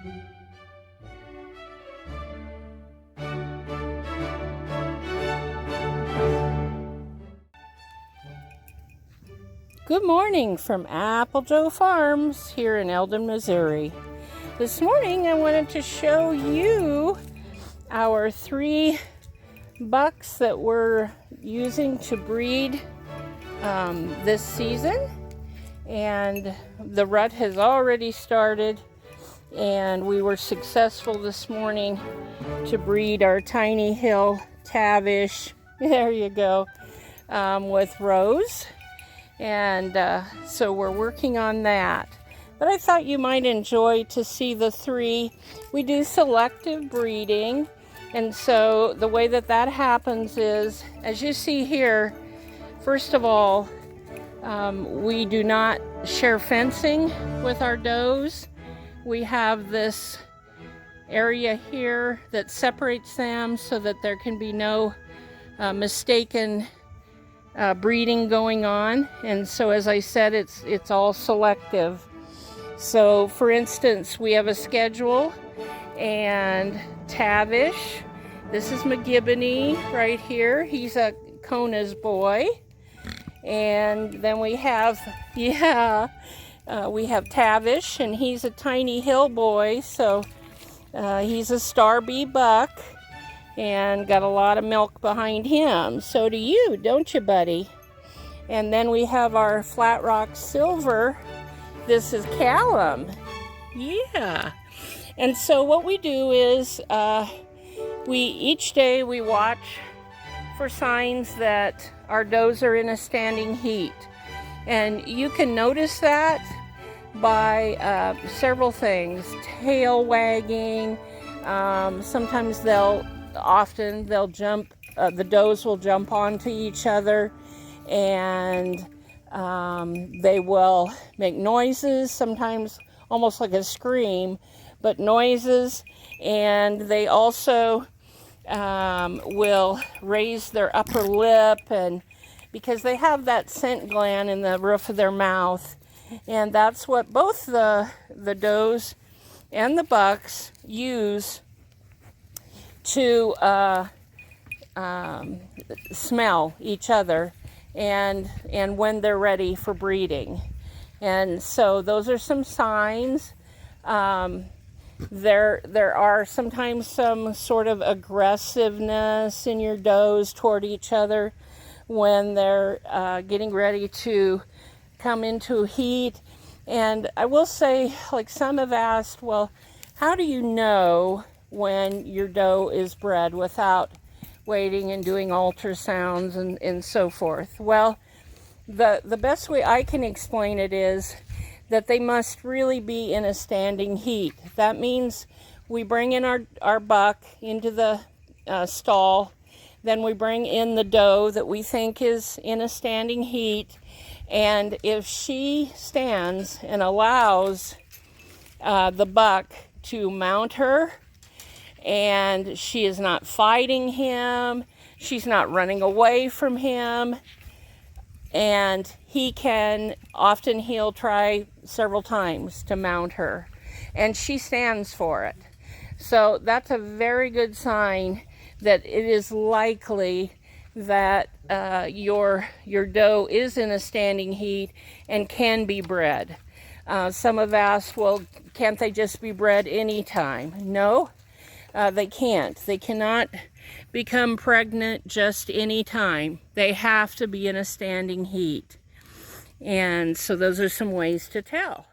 Good morning from AppleJo Farms here in Eldon, Missouri. This morning I wanted to show you our 3 bucks that we're using to breed this season. And the rut has already started, and we were successful this morning to breed our Tiny Hill Tavish, there you go, with Rose. And so we're working on that. But I thought you might enjoy to see the 3. We do selective breeding, and so the way that happens is, as you see here, first of all, we do not share fencing with our does. We have this area here that separates them so that there can be no mistaken breeding going on. And so, as I said, it's all selective. So for instance, we have a schedule, and Tavish, this is McGibbony right here, he's a Kona's boy. And then we have Tavish, and he's a Tiny Hill boy, so he's a Star B buck and got a lot of milk behind him. So do you, don't you, buddy? And then we have our Flat Rock Silver. This is Callum. Yeah. And so what we do is each day we watch for signs that our does are in a standing heat. And you can notice that by several things. Tail wagging. Sometimes they'll jump, the does will jump onto each other, and they will make noises, sometimes almost like a scream, but noises. And they also will raise their upper lip, and because they have that scent gland in the roof of their mouth, and that's what both the does and the bucks use to smell each other and when they're ready for breeding. And so those are some signs. There are sometimes some sort of aggressiveness in your does toward each other when they're getting ready to come into heat. And I will say, like some have asked, well, how do you know when your doe is bred without waiting and doing ultrasounds and so forth? Well, the best way I can explain it is that they must really be in a standing heat. That means we bring in our buck into the stall, then we bring in the doe that we think is in a standing heat, and if she stands and allows the buck to mount her, and she is not fighting him, she's not running away from him, and he'll try several times to mount her, and she stands for it. So that's a very good sign that it is likely that your doe is in a standing heat and can be bred. Some have asked, well, can't they just be bred anytime? No, they can't. They cannot become pregnant just any time. They have to be in a standing heat. And so those are some ways to tell.